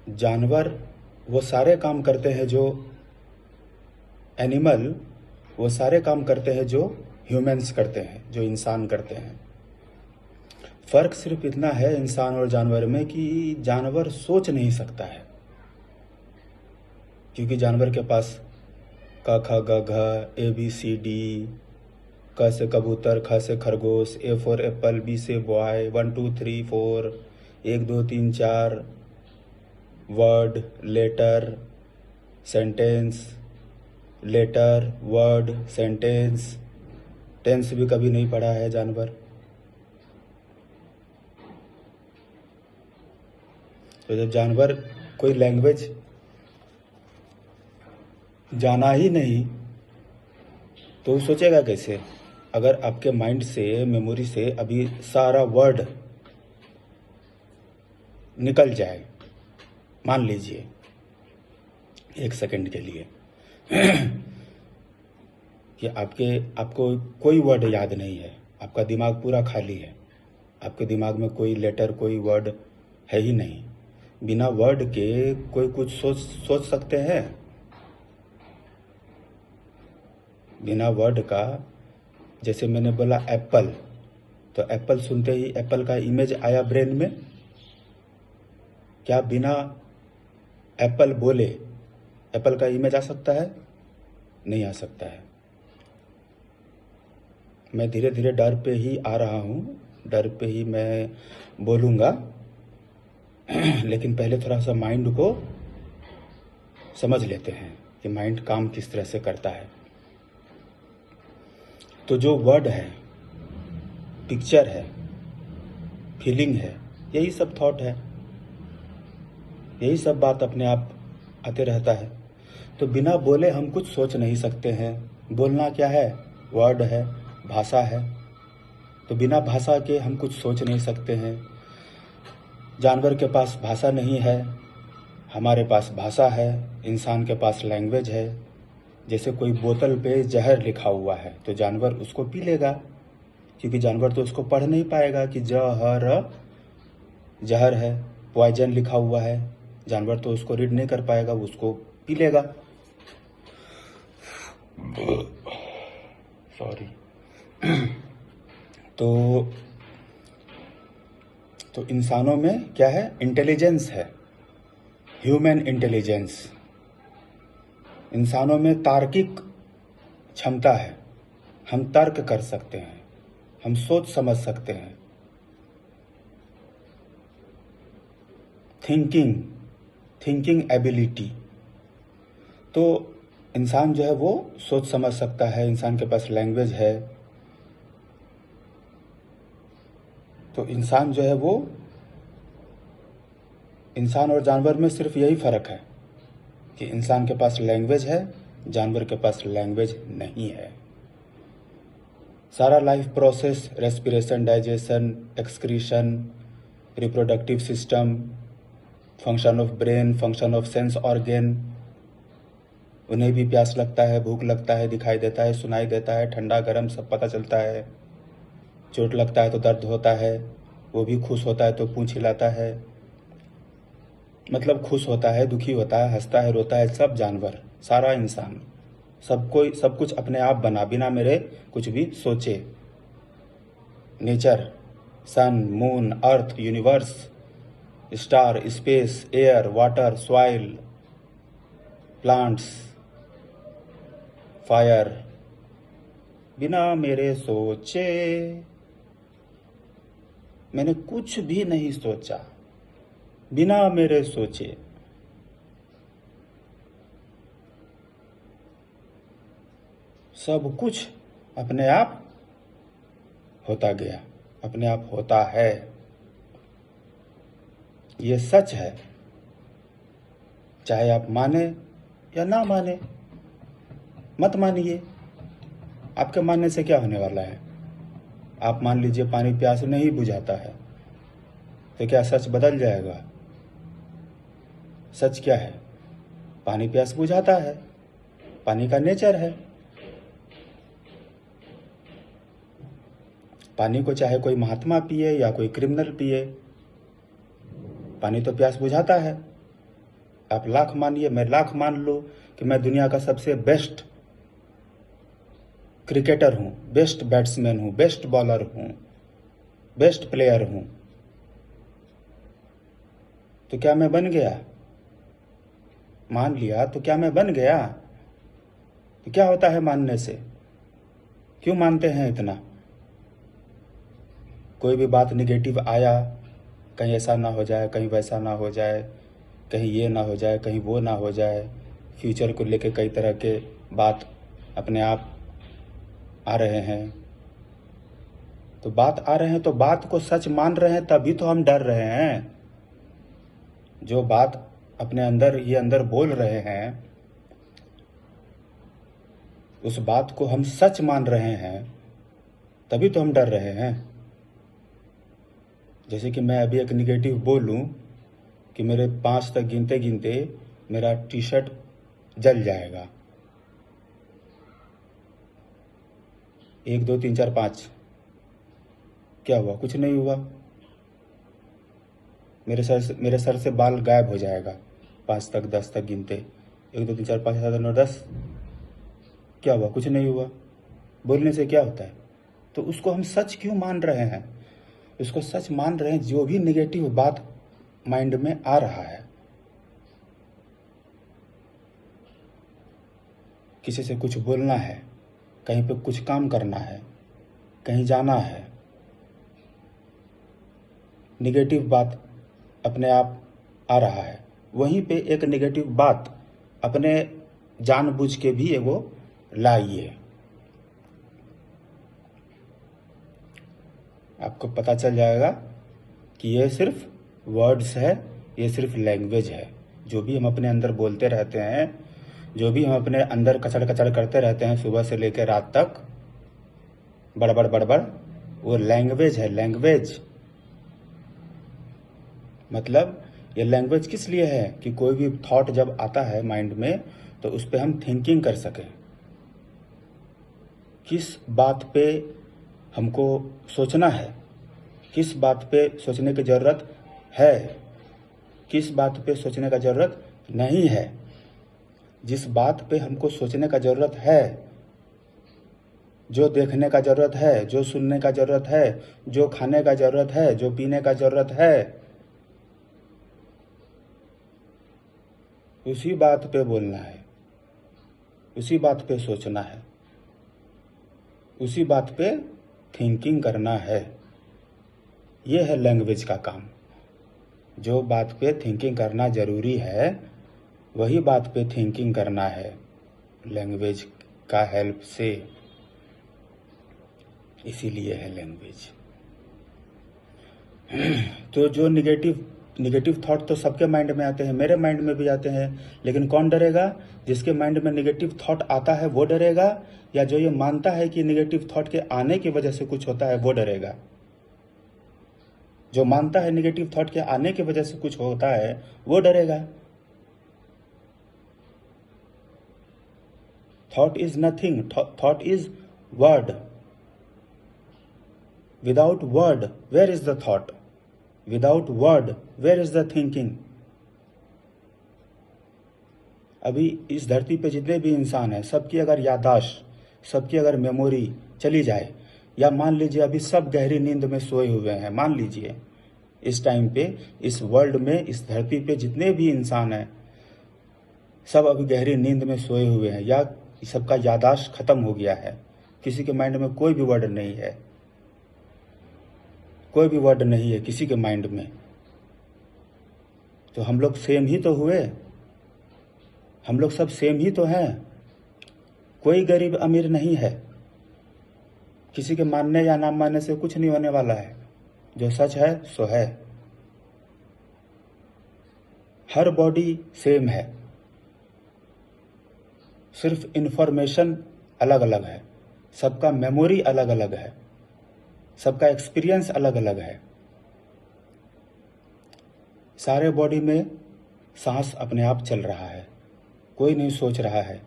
जानवर वो सारे काम करते हैं जो एनिमल वो सारे काम करते हैं जो ह्यूमंस करते हैं, जो इंसान करते हैं। फ़र्क सिर्फ इतना है इंसान और जानवर में कि जानवर सोच नहीं सकता है, क्योंकि जानवर के पास क ख ग घ ए बी सी डी, क से कबूतर, ख से खरगोश, ए फॉर एप्पल, बी से boy, 1 2 3 4, 1 2 3 4, word, letter, sentence, letter, word, sentence, tense भी कभी नहीं पढ़ा है जानवर। तो जब जानवर कोई लैंग्वेज जाना ही नहीं तो वो सोचेगा कैसे? अगर आपके माइंड से, मेमोरी से अभी सारा वर्ड निकल जाए, मान लीजिए 1 सेकंड के लिए कि आपको कोई वर्ड याद नहीं है, आपका दिमाग पूरा खाली है, आपके दिमाग में कोई लेटर, कोई वर्ड है ही नहीं। बिना वर्ड के कोई कुछ सोच सकते हैं? बिना वर्ड का, जैसे मैंने बोला एप्पल, तो एप्पल सुनते ही एप्पल का इमेज आया ब्रेन में। क्या बिना एप्पल बोले एप्पल का इमेज आ सकता है? नहीं आ सकता है। मैं धीरे धीरे डर पे ही आ रहा हूँ, डर पे ही मैं बोलूँगा लेकिन पहले थोड़ा सा माइंड को समझ लेते हैं कि माइंड काम किस तरह से करता है। तो जो वर्ड है, पिक्चर है, फीलिंग है, यही सब थॉट है, यही सब बात अपने आप आते रहता है। तो बिना बोले हम कुछ सोच नहीं सकते हैं। बोलना क्या है? वर्ड है, भाषा है। तो बिना भाषा के हम कुछ सोच नहीं सकते हैं। जानवर के पास भाषा नहीं है, हमारे पास भाषा है, इंसान के पास लैंग्वेज है। जैसे कोई बोतल पे जहर लिखा हुआ है तो जानवर उसको पी लेगा, क्योंकि जानवर तो उसको पढ़ नहीं पाएगा कि जहर है, पॉइजन लिखा हुआ है, जानवर तो उसको रीड नहीं कर पाएगा, उसको पी लेगा। सॉरी। तो इंसानों में क्या है? इंटेलिजेंस है, ह्यूमन इंटेलिजेंस। इंसानों में तार्किक क्षमता है, हम तर्क कर सकते हैं, हम सोच समझ सकते हैं। Thinking ability. तो इंसान जो है वो सोच समझ सकता है, इंसान के पास लैंग्वेज है। तो इंसान जो है वो, इंसान और जानवर में सिर्फ यही फर्क है कि इंसान के पास लैंग्वेज है, जानवर के पास लैंग्वेज नहीं है। सारा life process, respiration, digestion, excretion, reproductive system, function of brain, function of sense organ, उन्हें भी प्यास लगता है, भूख लगता है, दिखाई देता है, सुनाई देता है, ठंडा गर्म सब पता चलता है। चोट लगता है तो दर्द होता है, वो भी खुश होता है तो पूंछ हिलाता है। मतलब खुश होता है, दुखी होता है, हंसता है, रोता है। सब जानवर, सारा इंसान, सब कुछ अपने आप बना, बिना मेरे कुछ भी सोचे। Nature, sun, moon, earth, universe, star, space, air, water, soil, plants, fire, बिना मेरे सोचे। मैंने कुछ भी नहीं सोचा, बिना मेरे सोचे। सब कुछ अपने आप होता गया, अपने आप होता है। ये सच है, चाहे आप माने या ना माने। मत मानिए, आपके मानने से क्या होने वाला है? आप मान लीजिए पानी प्यास नहीं बुझाता है, तो क्या सच बदल जाएगा? सच क्या है? पानी प्यास बुझाता है, पानी का नेचर है। पानी को चाहे कोई महात्मा पिए या कोई क्रिमिनल पिए, पानी तो प्यास बुझाता है। आप लाख मानिए, मैं लाख मान लूँ कि मैं दुनिया का सबसे बेस्ट क्रिकेटर हूँ, बेस्ट बैट्समैन हूँ, बेस्ट बॉलर हूँ, बेस्ट प्लेयर हूँ, तो क्या मैं बन गया? मान लिया तो क्या मैं बन गया? तो क्या होता है मानने से? क्यों मानते हैं इतना? कोई भी बात निगेटिव आया, कहीं ऐसा ना हो जाए, कहीं वैसा ना हो जाए, कहीं ये ना हो जाए, कहीं वो ना हो जाए, फ्यूचर को लेके कई तरह के बात अपने आप आ रहे हैं। तो बात आ रहे हैं तो बात को सच मान रहे हैं, तभी तो हम डर रहे हैं। जो बात अपने अंदर ही अंदर बोल रहे हैं, उस बात को हम सच मान रहे हैं, तभी तो हम डर रहे हैं। जैसे कि मैं अभी एक निगेटिव बोलूं कि मेरे 5 तक गिनते गिनते मेरा टी शर्ट जल जाएगा, 1 2 3 4 5। क्या हुआ? कुछ नहीं हुआ। मेरे सर से बाल गायब हो जाएगा 5 तक 10 तक गिनते, 1 2 3 4 5 6 7 8 9 10। क्या हुआ? कुछ नहीं हुआ। बोलने से क्या होता है? तो उसको हम सच क्यों मान रहे हैं? उसको सच मान रहे हैं जो भी नेगेटिव बात माइंड में आ रहा है। किसी से कुछ बोलना है, कहीं पे कुछ काम करना है, कहीं जाना है, निगेटिव बात अपने आप आ रहा है, वहीं पे एक नेगेटिव बात अपने जानबूझ के भी एगो लाइए। आपको पता चल जाएगा कि ये सिर्फ वर्ड्स है, ये सिर्फ लैंग्वेज है। जो भी हम अपने अंदर बोलते रहते हैं, जो भी हम अपने अंदर कचड़ कचड़ करते रहते हैं सुबह से लेकर रात तक, बड़बड़ बड़बड़, वो लैंग्वेज है। लैंग्वेज मतलब ये लैंग्वेज किस लिए है कि कोई भी थॉट जब आता है माइंड में तो उस पर हम थिंकिंग कर सकें। किस बात पे हमको सोचना है, किस बात पे सोचने की ज़रूरत है, किस बात पे सोचने का ज़रूरत नहीं है। जिस बात पे हमको सोचने का ज़रूरत है, जो देखने का ज़रूरत है, जो सुनने का ज़रूरत है, जो खाने का ज़रूरत है, जो पीने का ज़रूरत है, उसी बात पे बोलना है, उसी बात पे सोचना है, उसी बात पे थिंकिंग करना है। ये है लैंग्वेज का काम। जो बात पे थिंकिंग करना ज़रूरी है, वही बात पे थिंकिंग करना है लैंग्वेज का हेल्प से। इसीलिए है लैंग्वेज। तो जो निगेटिव थॉट तो सबके माइंड में आते हैं, मेरे माइंड में भी आते हैं, लेकिन कौन डरेगा? जिसके माइंड में निगेटिव थॉट आता है वो डरेगा, या जो ये मानता है कि निगेटिव थॉट के आने की वजह से कुछ होता है वो डरेगा? जो मानता है निगेटिव थॉट के आने की वजह से कुछ होता है वो डरेगा। Thought is nothing, thought is word. Without word where is the thought? Without word where is the thinking? अभी इस धरती पे जितने भी इंसान हैं, सबकी अगर याददाश्त, सबकी अगर मेमोरी चली जाए, या मान लीजिए अभी सब गहरी नींद में सोए हुए हैं, मान लीजिए इस टाइम पे इस वर्ल्ड में, इस धरती पे जितने भी इंसान हैं सब अभी गहरी नींद में सोए हुए हैं, या सबका याददाश्त खत्म हो गया है, किसी के माइंड में कोई भी वर्ड नहीं है, कोई भी वर्ड नहीं है किसी के माइंड में, तो हम लोग सेम ही तो हुए, हम लोग सब सेम ही तो हैं। कोई गरीब अमीर नहीं है। किसी के मानने या ना मानने से कुछ नहीं होने वाला है। जो सच है सो है। हर बॉडी सेम है, सिर्फ इंफॉर्मेशन अलग अलग है, सबका मेमोरी अलग अलग है, सबका एक्सपीरियंस अलग अलग है। सारे बॉडी में सांस अपने आप चल रहा है, कोई नहीं सोच रहा है।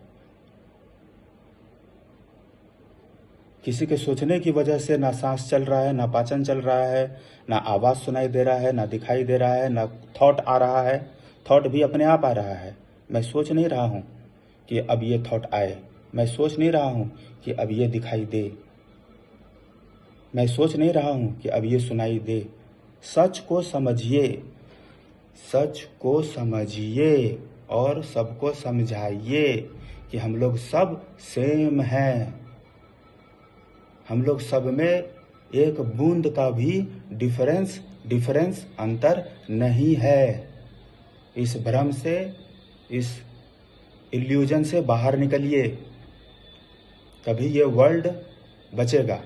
किसी के सोचने की वजह से ना सांस चल रहा है, ना पाचन चल रहा है, ना आवाज़ सुनाई दे रहा है, ना दिखाई दे रहा है, ना थॉट आ रहा है, थॉट भी अपने आप आ रहा है। मैं सोच नहीं रहा हूँ कि अब ये थॉट आए, मैं सोच नहीं रहा हूँ कि अब ये दिखाई दे, मैं सोच नहीं रहा हूँ कि अब ये सुनाई दे। सच को समझिए, सच को समझिए और सबको समझाइए कि हम लोग सब सेम हैं। हम लोग सब में एक बूंद का भी डिफरेंस अंतर नहीं है। इस भ्रम से, इस इल्यूजन से बाहर निकलिए, तभी ये वर्ल्ड बचेगा,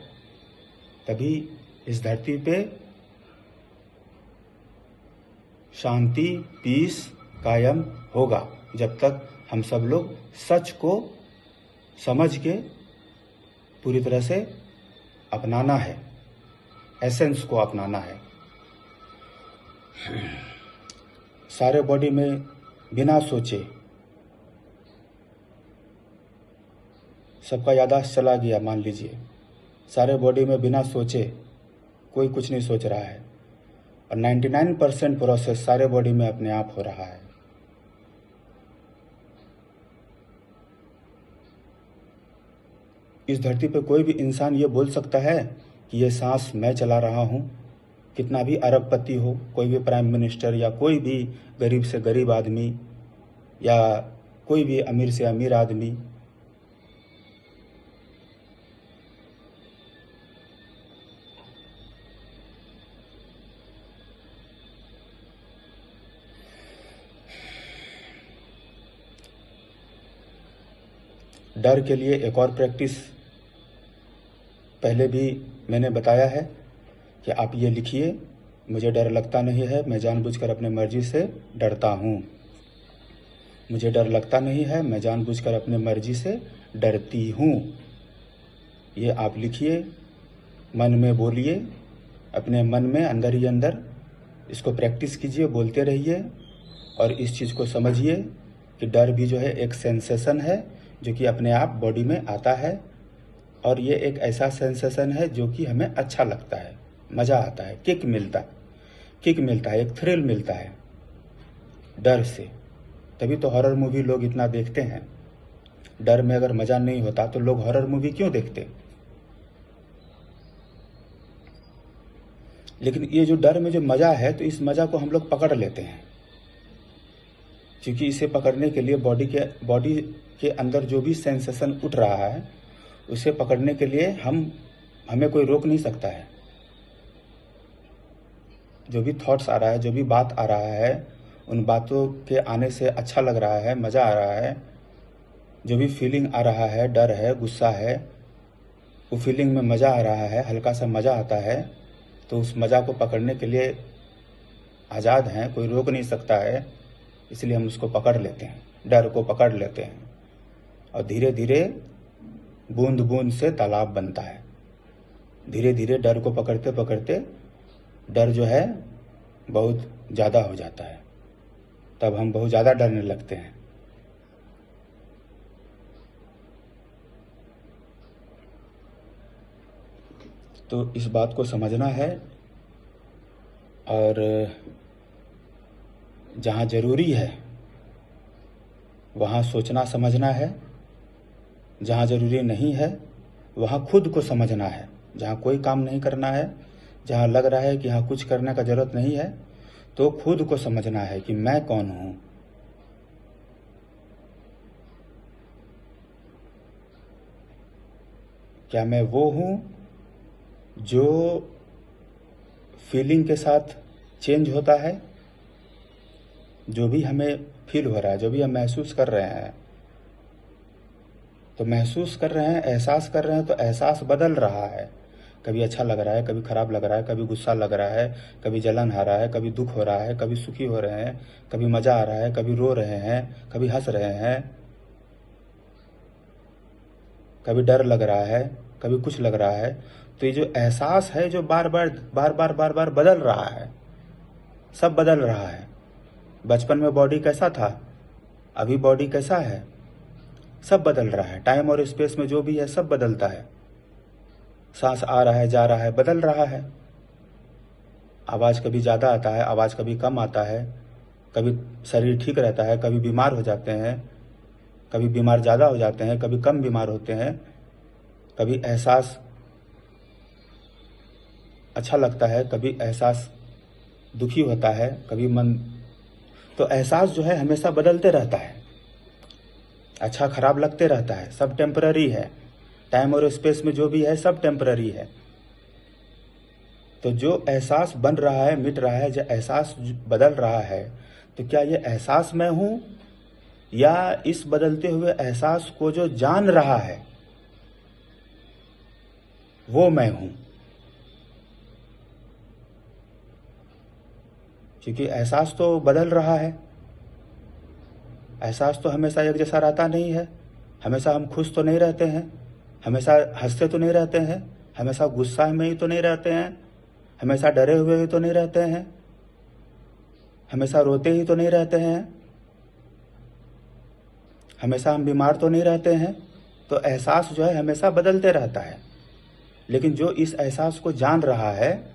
तभी इस धरती पे शांति, पीस कायम होगा। जब तक हम सब लोग सच को समझ के पूरी तरह से अपनाना है, एसेंस को अपनाना है। सारे बॉडी में बिना सोचे, सबका याददाश्त चला गया, मान लीजिए सारे बॉडी में बिना सोचे कोई कुछ नहीं सोच रहा है, और 99% प्रोसेस सारे बॉडी में अपने आप हो रहा है। इस धरती पर कोई भी इंसान ये बोल सकता है कि ये सांस मैं चला रहा हूँ। कितना भी अरबपति हो, कोई भी प्राइम मिनिस्टर, या कोई भी गरीब से गरीब आदमी, या कोई भी अमीर से अमीर आदमी, डर के लिए एक और प्रैक्टिस पहले भी मैंने बताया है कि आप ये लिखिए, मुझे डर लगता नहीं है, मैं जानबूझकर अपने मर्जी से डरता हूँ। मुझे डर लगता नहीं है, मैं जानबूझकर अपने मर्जी से डरती हूँ। ये आप लिखिए, मन में बोलिए, अपने मन में अंदर ही अंदर इसको प्रैक्टिस कीजिए, बोलते रहिए, और इस चीज़ को समझिए कि डर भी जो है एक सेंसेशन है जो कि अपने आप बॉडी में आता है, और ये एक ऐसा सेंसेशन है जो कि हमें अच्छा लगता है, मज़ा आता है, किक मिलता है, एक थ्रिल मिलता है डर से। तभी तो हॉरर मूवी लोग इतना देखते हैं। डर में अगर मज़ा नहीं होता तो लोग हॉरर मूवी क्यों देखते? लेकिन ये जो डर में जो मज़ा है, तो इस मज़ा को हम लोग पकड़ लेते हैं, क्योंकि इसे पकड़ने के लिए बॉडी के अंदर जो भी सेंसेशन उठ रहा है, उसे पकड़ने के लिए हमें कोई रोक नहीं सकता है। जो भी थॉट्स आ रहा है, जो भी बात आ रहा है, उन बातों के आने से अच्छा लग रहा है, मज़ा आ रहा है, जो भी फीलिंग आ रहा है, डर है, गुस्सा है, वो फीलिंग में मज़ा आ रहा है, हल्का सा मज़ा आता है, तो उस मज़ा को पकड़ने के लिए आज़ाद हैं, कोई रोक नहीं सकता है। इसलिए हम उसको पकड़ लेते हैं, डर को पकड़ लेते हैं, और धीरे धीरे बूंद बूंद से तालाब बनता है। धीरे धीरे डर को पकड़ते पकड़ते डर जो है बहुत ज़्यादा हो जाता है, तब हम बहुत ज़्यादा डरने लगते हैं। तो इस बात को समझना है, और जहाँ ज़रूरी है वहाँ सोचना समझना है, जहाँ ज़रूरी नहीं है वहाँ खुद को समझना है। जहाँ कोई काम नहीं करना है, जहाँ लग रहा है कि हाँ कुछ करने का ज़रूरत नहीं है, तो खुद को समझना है कि मैं कौन हूँ। क्या मैं वो हूँ जो फीलिंग के साथ चेंज होता है? जो भी हमें फील हो रहा है, जो भी हम महसूस कर रहे हैं, तो महसूस कर रहे हैं, एहसास कर रहे हैं, तो एहसास बदल रहा है। कभी अच्छा लग रहा है, कभी खराब लग रहा है, कभी गुस्सा लग रहा है, कभी जलन आ रहा है, कभी दुख हो रहा है, कभी सुखी हो रहे हैं, कभी मज़ा आ रहा है, कभी रो रहे हैं, कभी हंस रहे हैं, कभी डर लग रहा है, कभी कुछ लग रहा है। तो ये जो एहसास है, जो बार बार बदल रहा है, सब बदल रहा है। बचपन में बॉडी कैसा था, अभी बॉडी कैसा है, सब बदल रहा है। टाइम और स्पेस में जो भी है सब बदलता है। सांस आ रहा है, जा रहा है, बदल रहा है। आवाज़ कभी ज़्यादा आता है, आवाज़ कभी कम आता है, कभी शरीर ठीक रहता है, कभी बीमार हो जाते हैं, कभी बीमार ज़्यादा हो जाते हैं, कभी कम बीमार होते हैं, कभी एहसास अच्छा लगता है, कभी एहसास दुखी होता है, कभी मन। तो एहसास जो है हमेशा बदलते रहता है, अच्छा खराब लगते रहता है, सब टेम्पररी है। टाइम और स्पेस में जो भी है सब टेम्पररी है। तो जो एहसास बन रहा है, मिट रहा है, जो एहसास बदल रहा है, तो क्या ये एहसास मैं हूं या इस बदलते हुए एहसास को जो जान रहा है वो मैं हूं? क्योंकि एहसास तो बदल रहा है, एहसास तो हमेशा एक जैसा रहता नहीं है। हमेशा हम खुश तो नहीं रहते हैं, हमेशा हंसते तो नहीं रहते हैं, हमेशा गुस्सा में ही तो नहीं रहते हैं, हमेशा डरे हुए ही तो नहीं रहते हैं, हमेशा रोते ही तो नहीं रहते हैं, हमेशा हम बीमार तो नहीं रहते हैं। तो एहसास जो है हमेशा बदलते रहता है, लेकिन जो इस एहसास को जान रहा है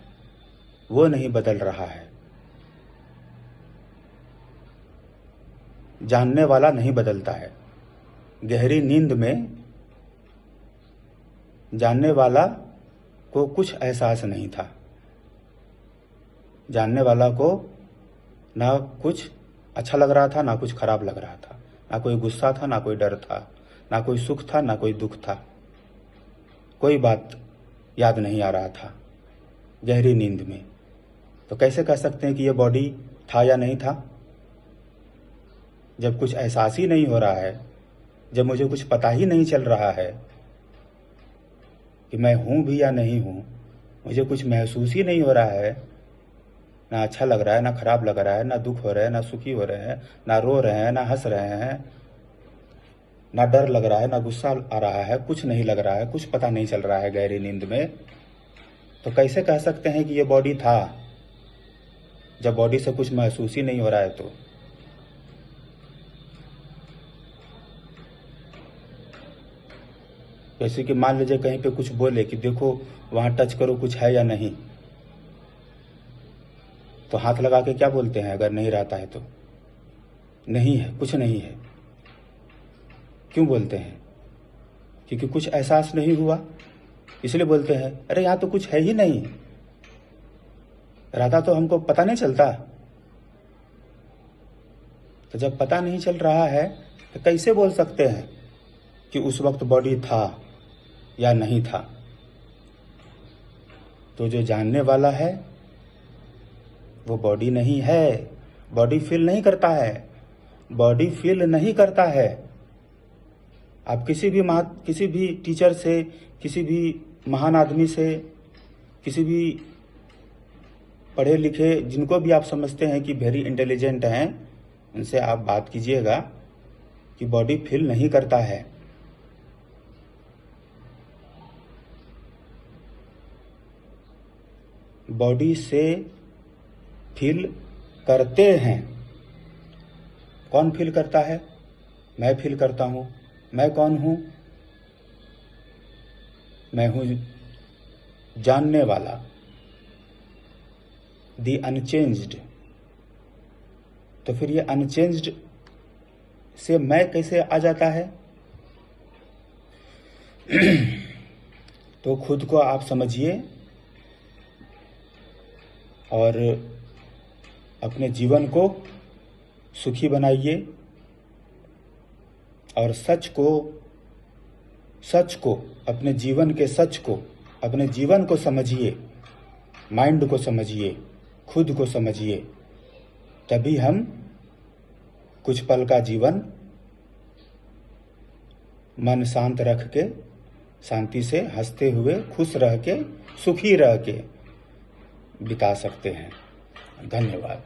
वो नहीं बदल रहा है। जानने वाला नहीं बदलता है। गहरी नींद में जानने वाला को कुछ एहसास नहीं था, जानने वाला को ना कुछ अच्छा लग रहा था, ना कुछ खराब लग रहा था, ना कोई गुस्सा था, ना कोई डर था, ना कोई सुख था, ना कोई दुख था, कोई बात याद नहीं आ रहा था गहरी नींद में। तो कैसे कह सकते हैं कि ये बॉडी था या नहीं था, जब कुछ एहसास ही नहीं हो रहा है, जब मुझे कुछ पता ही नहीं चल रहा है कि मैं हूं भी या नहीं हूं, मुझे कुछ महसूस ही नहीं हो रहा है, ना अच्छा लग रहा है, ना खराब लग रहा है, ना दुख हो रहा है, ना सुखी हो रहे हैं, ना रो रहे हैं, ना हंस रहे हैं, ना डर लग रहा है, ना गुस्सा आ रहा है, कुछ नहीं लग रहा है, कुछ पता नहीं चल रहा है गहरी नींद में। तो कैसे कह सकते हैं कि ये बॉडी था, जब बॉडी से कुछ महसूस ही नहीं हो रहा है? तो जैसे कि मान लीजिए कहीं पे कुछ बोले कि देखो वहां टच करो, कुछ है या नहीं, तो हाथ लगा के क्या बोलते हैं अगर नहीं रहता है तो? नहीं है, कुछ नहीं है। क्यों बोलते हैं? क्योंकि कुछ एहसास नहीं हुआ, इसलिए बोलते हैं अरे यहां तो कुछ है ही नहीं, रहता तो हमको पता नहीं चलता। तो जब पता नहीं चल रहा है तो कैसे बोल सकते हैं कि उस वक्त बॉडी था या नहीं था? तो जो जानने वाला है वो बॉडी नहीं है, बॉडी फील नहीं करता है, बॉडी फील नहीं करता है। आप किसी भी टीचर से, किसी भी महान आदमी से, किसी भी पढ़े लिखे जिनको भी आप समझते हैं कि वेरी इंटेलिजेंट हैं, उनसे आप बात कीजिएगा कि बॉडी फील नहीं करता है। बॉडी से फील करते हैं। कौन फील करता है? मैं फील करता हूं। मैं कौन हूं? मैं हूं जानने वाला, दी अनचेंज्ड। तो फिर ये अनचेंज्ड से मैं कैसे आ जाता है? तो खुद को आप समझिए और अपने जीवन को सुखी बनाइए और सच को अपने जीवन के सच को, अपने जीवन को समझिए, माइंड को समझिए, खुद को समझिए। तभी हम कुछ पल का जीवन मन शांत रख के, शांति से हंसते हुए, खुश रह के, सुखी रह के बिता सकते हैं। धन्यवाद।